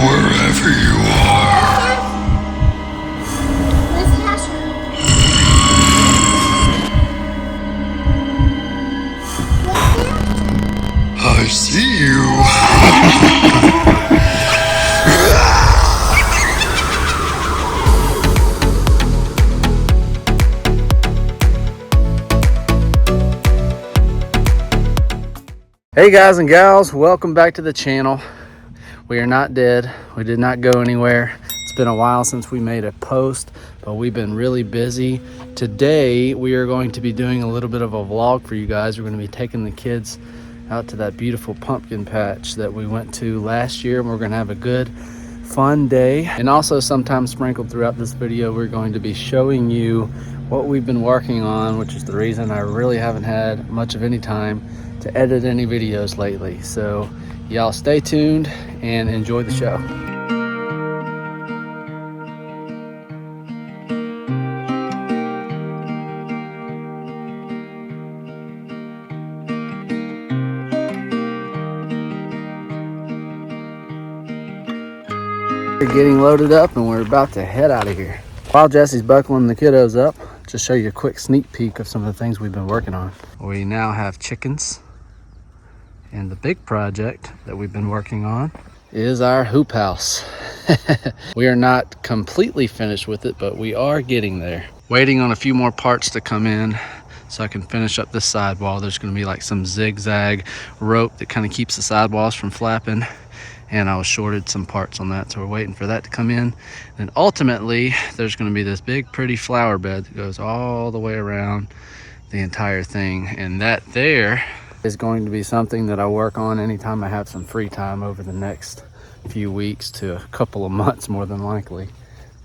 wherever you are. Where's the house? I see you. Hey guys and gals, welcome back to the channel. We are not dead. We did not go anywhere. It's been a while since we made a post, but we've been really busy. Today we are going to be doing a little bit of a vlog for you guys. We're going to be taking the kids out to that beautiful pumpkin patch that we went to last year, and we're going to have a good fun day. And also, sometimes sprinkled throughout this video, we're going to be showing you what we've been working on, which is the reason I really haven't had much of any time to edit any videos lately. So y'all stay tuned and enjoy the show. We're getting loaded up and we're about to head out of here. While Jesse's buckling the kiddos up, just show you a quick sneak peek of some of the things we've been working on. We now have chickens, and the big project that we've been working on is our hoop house. We are not completely finished with it, but we are getting there. Waiting on a few more parts to come in so I can finish up this sidewall. There's going to be like some zigzag rope that kind of keeps the sidewalls from flapping, and I was shorted some parts on that, so we're waiting for that to come in. And ultimately there's going to be this big pretty flower bed that goes all the way around the entire thing, and that there is going to be something that I work on anytime I have some free time over the next few weeks to a couple of months, more than likely.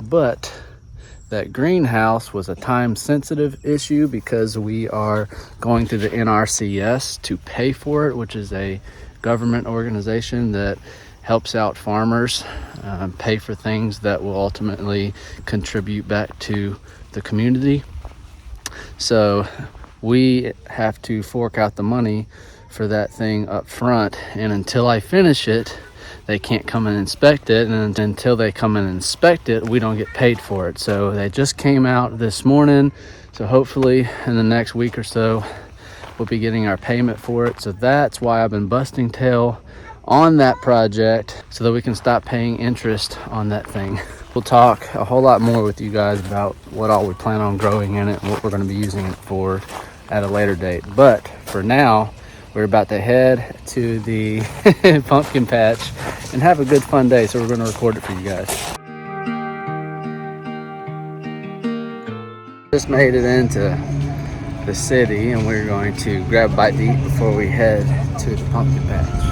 But that greenhouse was a time sensitive issue because we are going through the NRCS to pay for it, which is a government organization that helps out farmers pay for things that will ultimately contribute back to the community. So we have to fork out the money for that thing up front, and until I finish it, they can't come and inspect it, and until they come and inspect it, we don't get paid for it. So they just came out this morning, so hopefully in the next week or so we'll be getting our payment for it. So that's why I've been busting tail on that project, so that we can stop paying interest on that thing. We'll talk a whole lot more with you guys about what all we plan on growing in it and what we're going to be using it for at a later date. But for now, we're about to head to the pumpkin patch and have a good fun day, so we're going to record it for you guys. Just made it into the city, and we're going to grab a bite to eat before we head to the pumpkin patch.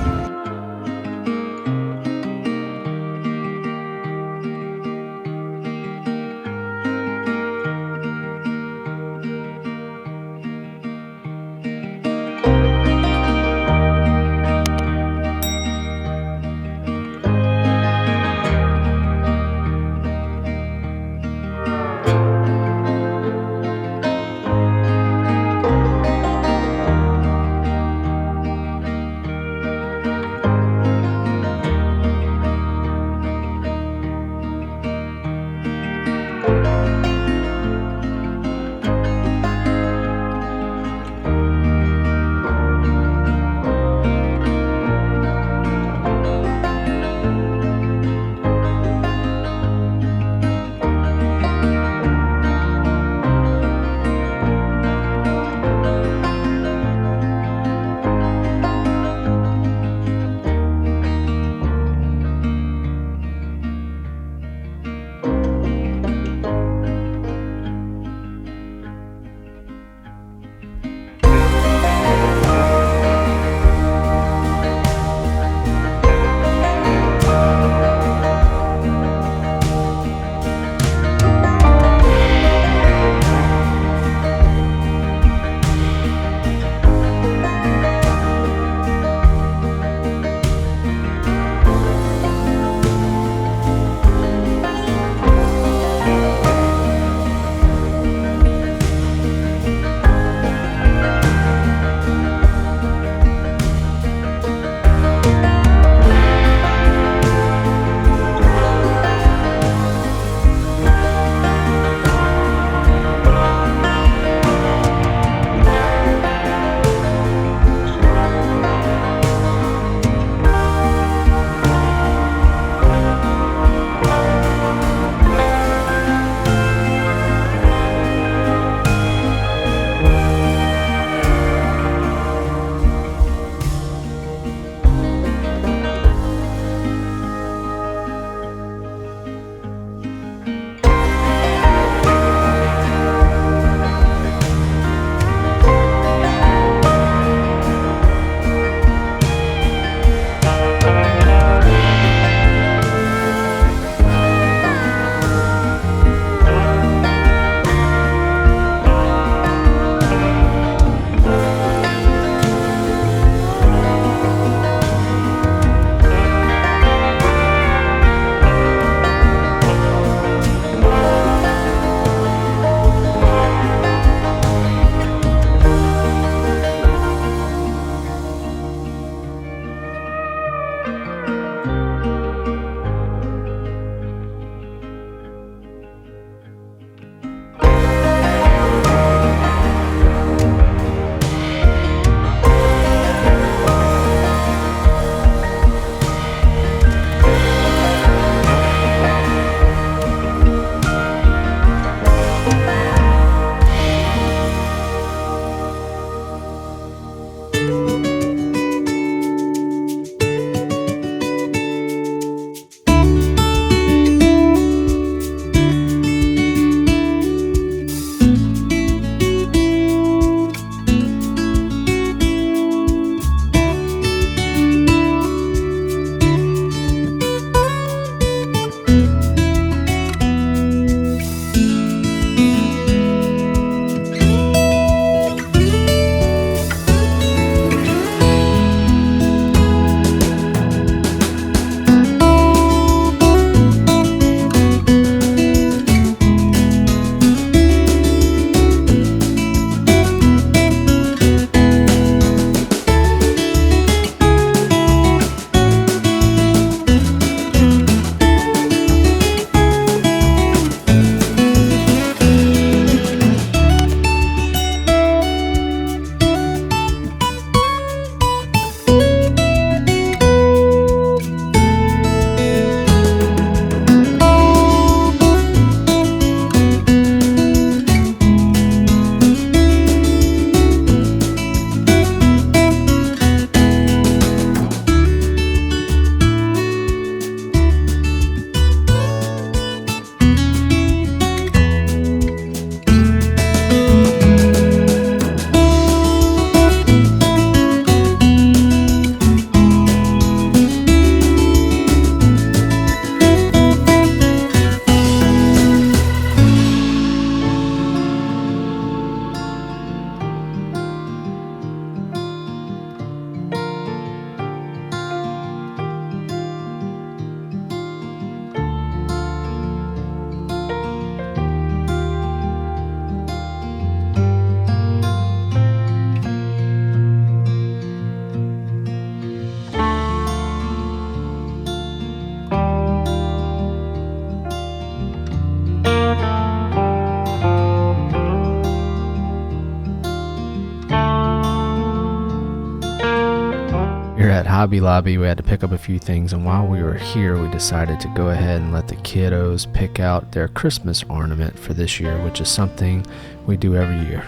Hobby Lobby. We had to pick up a few things, and while we were here, we decided to go ahead and let the kiddos pick out their Christmas ornament for this year, which is something we do every year.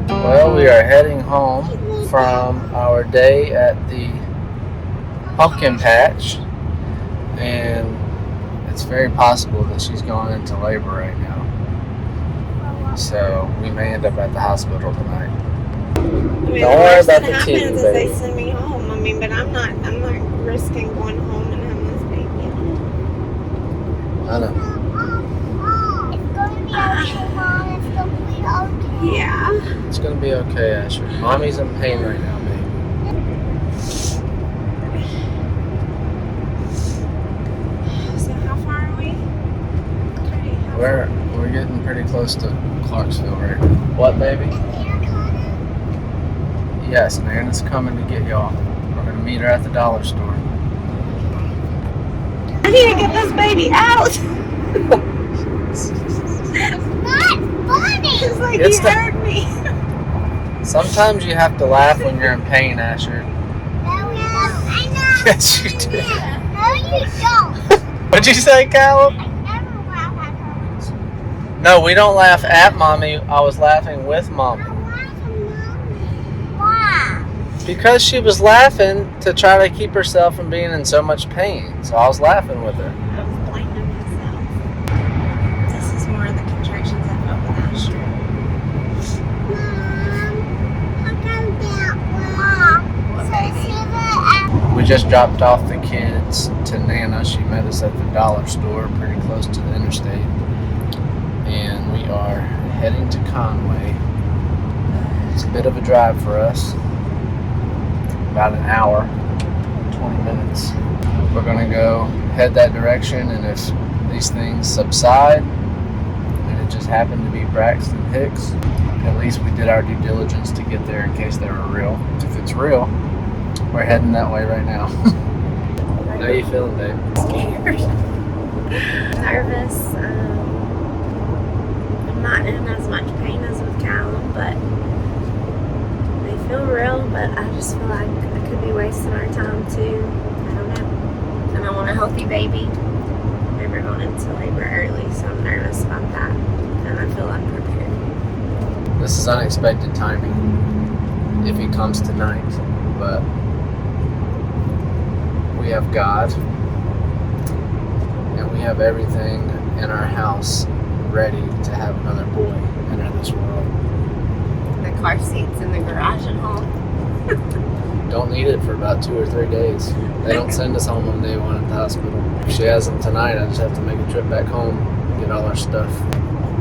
Well, we are heading home from our day at the pumpkin patch, and it's very possible that she's going into labor right now. So we may end up at the hospital tonight. I mean, Don't worry about the happens TV, is baby. they send me home. I mean, but I'm not risking going home and having this baby. I know. Yeah. It's gonna be okay, Asher. Mommy's in pain right now, baby. So how far are we? We're getting pretty close to Clarksville right now. What, baby? Yes, Nana's coming to get y'all. We're gonna meet her at the dollar store. I need to get this baby out. It's like It's you heard me. Sometimes you have to laugh when you're in pain, Asher. Yes, you do. No, you don't. What'd you say, Callum? I never laugh at her. No, we don't laugh at Mommy. I was laughing with Mommy. Why? Because she was laughing to try to keep herself from being in so much pain. So I was laughing with her. I was blaming myself. This is more of the contractions I felt with Asher. Mom, how come that What, one? baby? We just dropped off the kids to Nana. She met us at the dollar store pretty close to the interstate. And we are heading to Conway. It's a bit of a drive for us. About an hour, 20 minutes. We're gonna go head that direction, and if these things subside, and it just happened to be Braxton Hicks, at least we did our due diligence to get there in case they were real. If it's real, we're heading that way right now. How you feeling, babe? Scared. Nervous. I'm not in as much pain as with Callum, but they feel real, but I just feel like I could be wasting our time too. I don't know. And I want a healthy baby. And we're going into labor early, so I'm nervous about that. And I feel unprepared. This is unexpected timing if he comes tonight, but we have God and we have everything in our house ready to have another boy enter this world. The car seats in the garage at home. Don't need it for about 2 or 3 days. They don't send us home on day one at the hospital. If she has them tonight, I just have to make a trip back home, get all our stuff.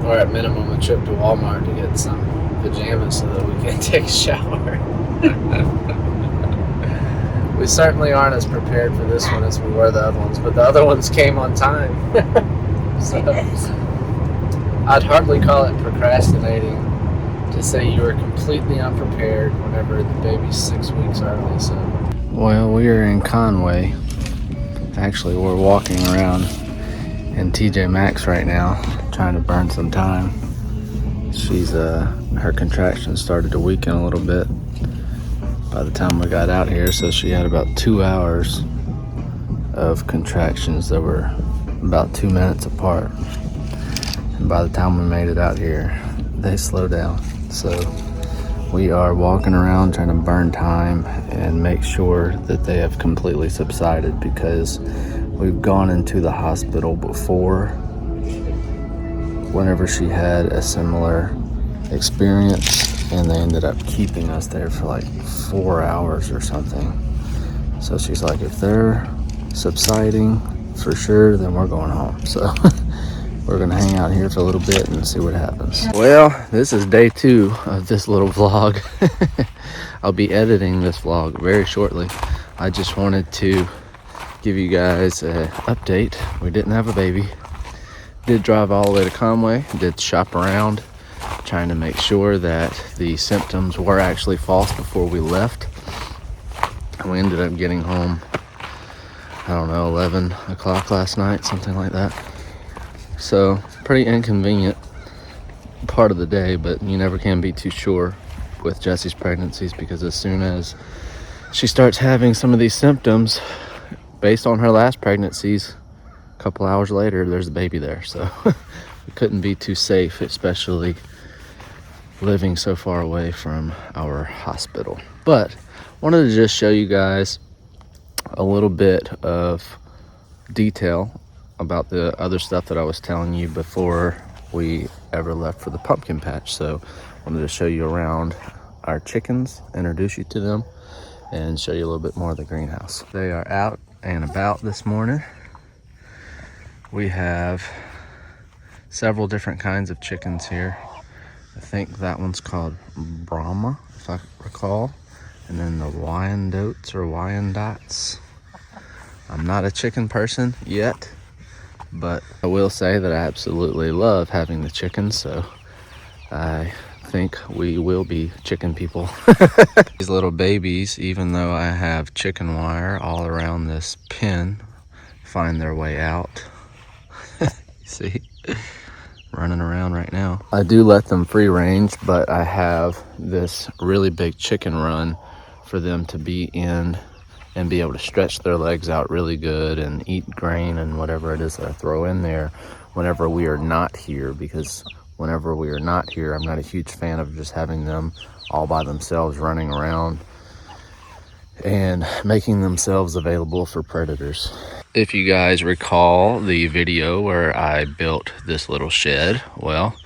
Or at minimum, a trip to Walmart to get some pajamas so that we can take a shower. We certainly aren't as prepared for this one as we were the other ones, but the other ones came on time. So I'd hardly call it procrastinating to say you were completely unprepared whenever the baby's 6 weeks early. So, well, we are in Conway. Actually, we're walking around in TJ Maxx right now, trying to burn some time. She's her contractions started to weaken a little bit by the time we got out here, so she had about 2 hours of contractions that were about 2 minutes apart. And by the time we made it out here, they slowed down. So we are walking around trying to burn time and make sure that they have completely subsided, because we've gone into the hospital before whenever she had a similar experience, and they ended up keeping us there for like 4 hours or something. So she's like, if they're subsiding for sure, then we're going home. So we're gonna hang out here for a little bit and see what happens. Well, this is day 2 of this little vlog. I'll be editing this vlog very shortly. I just wanted to give you guys an update. We didn't have a baby. Did drive all the way to Conway, did shop around, trying to make sure that the symptoms were actually false before we left. And we ended up getting home, I don't know, 11 o'clock last night, something like that. So pretty inconvenient part of the day, but you never can be too sure with Jesse's pregnancies, because as soon as she starts having some of these symptoms based on her last pregnancies. A couple hours later, there's a baby there. So we couldn't be too safe, especially living so far away from our hospital. But wanted to just show you guys a little bit of detail about the other stuff that I was telling you before we ever left for the pumpkin patch. So wanted to show you around our chickens, introduce you to them, and show you a little bit more of the greenhouse. They are out and about this morning. We have several different kinds of chickens here. I think that one's called Brahma, if I recall. And then the Wyandottes or Wyandottes. I'm not a chicken person yet, but I will say that I absolutely love having the chickens, so I think we will be chicken people. These little babies, even though I have chicken wire all around this pen, find their way out. You see? Running around right now. I do let them free range, but I have this really big chicken run for them to be in and be able to stretch their legs out really good and eat grain and whatever it is that I throw in there whenever we are not here, because whenever we are not here, I'm not a huge fan of just having them all by themselves running around and making themselves available for predators. If you guys recall the video where I built this little shed, well,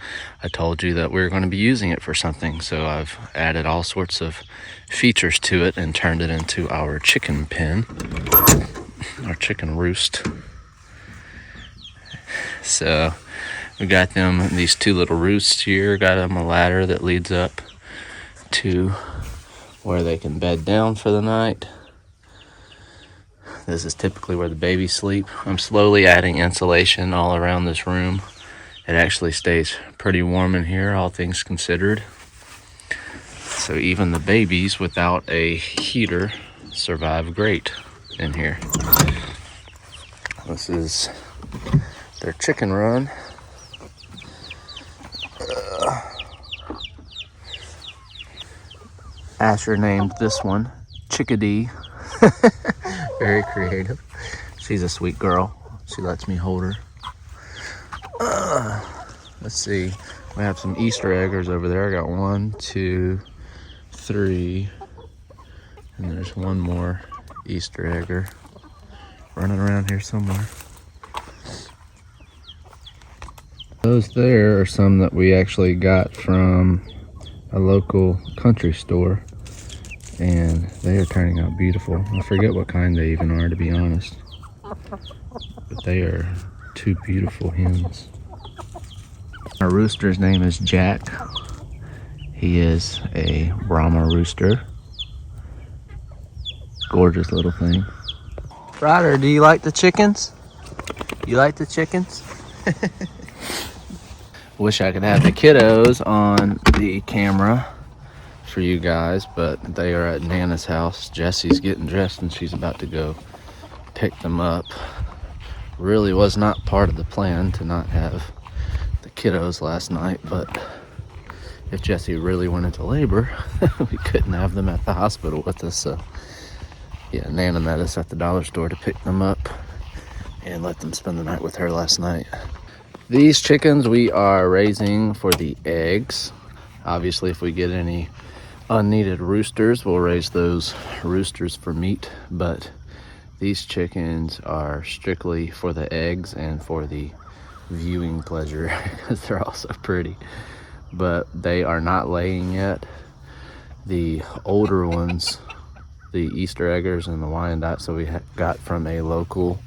I told you that we were going to be using it for something, so I've added all sorts of features to it and turned it into our chicken pen, our chicken roost. So we got them these two little roosts here, got them a ladder that leads up to where they can bed down for the night. This is typically where the babies sleep. I'm slowly adding insulation all around this room. It actually stays pretty warm in here, all things considered. So even the babies without a heater survive great in here. This is their chicken run. Asher named this one Chickadee. Very creative. She's a sweet girl. She lets me hold her. Let's see. We have some Easter eggers over there. I got 1, 2, 3, and there's one more Easter egger running around here somewhere. Those there are some that we actually got from a local country store, and they are turning out beautiful. I forget what kind they even are, to be honest, but they are 2 beautiful hens. Our rooster's name is Jack. He is a Brahma rooster. Gorgeous little thing. Ryder, do you like the chickens? You like the chickens? Wish I could have the kiddos on the camera for you guys, but they are at Nana's house. Jesse's getting dressed and she's about to go pick them up. Really was not part of the plan to not have the kiddos last night, but if Jesse really went into labor, we couldn't have them at the hospital with us. So yeah, Nana met us at the dollar store to pick them up and let them spend the night with her last night. These chickens we are raising for the eggs. Obviously, if we get any unneeded roosters, we'll raise those roosters for meat, but these chickens are strictly for the eggs and for the viewing pleasure because they're all so pretty. But they are not laying yet. The older ones, the Easter eggers and the Wyandottes that we got from a local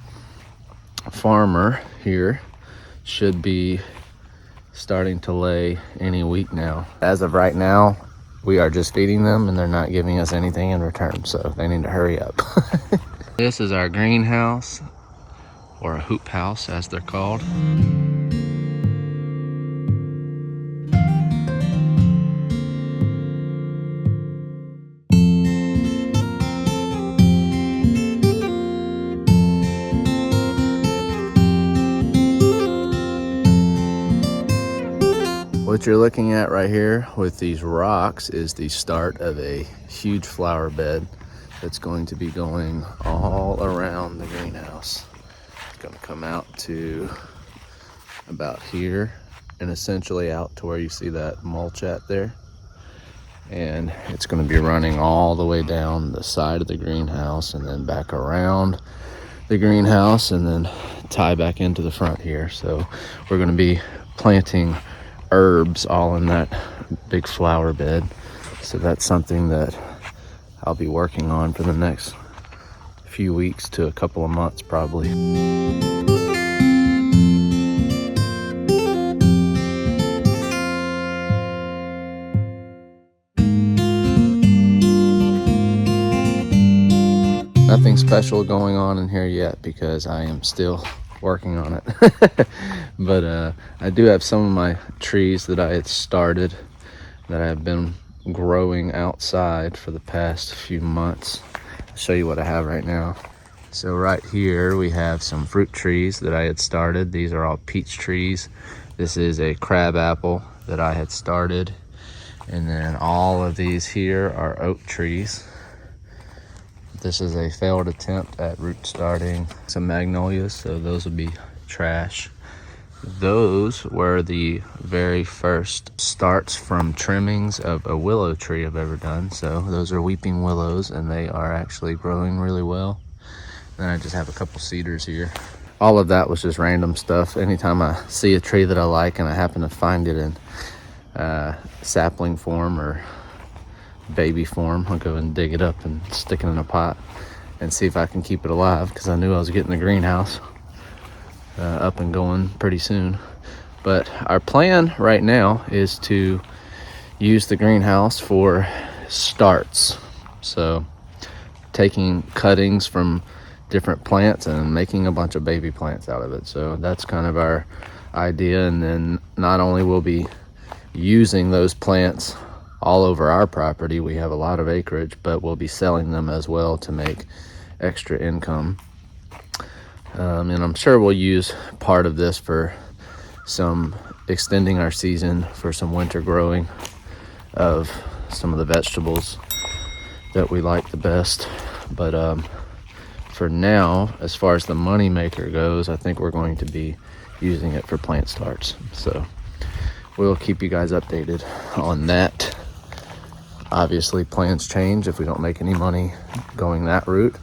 farmer here, should be starting to lay any week now. As of right now, we are just feeding them and they're not giving us anything in return, so they need to hurry up. This is our greenhouse, or a hoop house as they're called. What you're looking at right here with these rocks is the start of a huge flower bed that's going to be going all around the greenhouse. It's going to come out to about here and essentially out to where you see that mulch at there. And it's going to be running all the way down the side of the greenhouse and then back around the greenhouse and then tie back into the front here. So we're going to be planting herbs all in that big flower bed. So that's something that I'll be working on for the next few weeks to a couple of months probably. Nothing special going on in here yet because I am still working on it. But I do have some of my trees that I had started that I've been growing outside for the past few months. I'll show you what I have right now. So right here we have some fruit trees that I had started. These are all peach trees. This is a crab apple that I had started. And then all of these here are oak trees. This is a failed attempt at root starting some magnolias, so those would be trash. Those were the very first starts from trimmings of a willow tree I've ever done. So those are weeping willows and they are actually growing really well. Then I just have a couple cedars here. All of that was just random stuff. Anytime I see a tree that I like and I happen to find it in sapling form or baby form, I'll go and dig it up and stick it in a pot and see if I can keep it alive, because I knew I was getting the greenhouse up and going pretty soon. But our plan right now is to use the greenhouse for starts, so taking cuttings from different plants and making a bunch of baby plants out of it. So that's kind of our idea. And then not only will be using those plants all over our property, we have a lot of acreage, but we'll be selling them as well to make extra income. And I'm sure we'll use part of this for some extending our season for some winter growing of some of the vegetables that we like the best. But for now, as far as the money maker goes, I think we're going to be using it for plant starts. So we'll keep you guys updated on that. Obviously, plans change if we don't make any money going that route.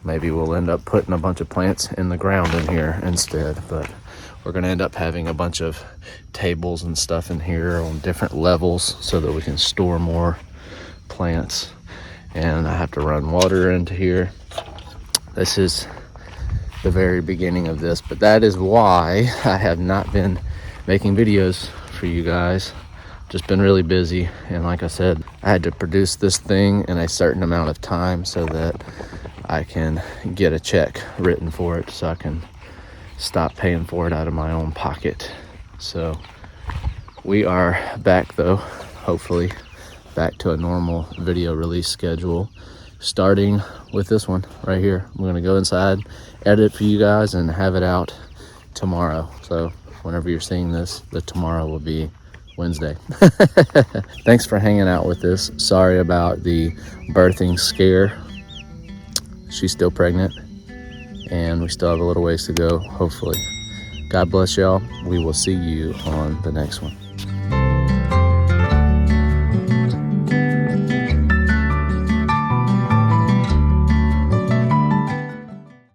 Maybe we'll end up putting a bunch of plants in the ground in here instead. But we're going to end up having a bunch of tables and stuff in here on different levels so that we can store more plants. And I have to run water into here. This is the very beginning of this, but that is why I have not been making videos for you guys. Just been really busy, and like I said, I had to produce this thing in a certain amount of time so that I can get a check written for it, so I can stop paying for it out of my own pocket. So we are back though, hopefully back to a normal video release schedule, starting with this one right here. I'm gonna go inside, edit it for you guys, and have it out tomorrow. So whenever you're seeing this, the tomorrow will be Wednesday. Thanks for hanging out with us. Sorry about the birthing scare. She's still pregnant and we still have a little ways to go, hopefully. God bless y'all. We will see you on the next one.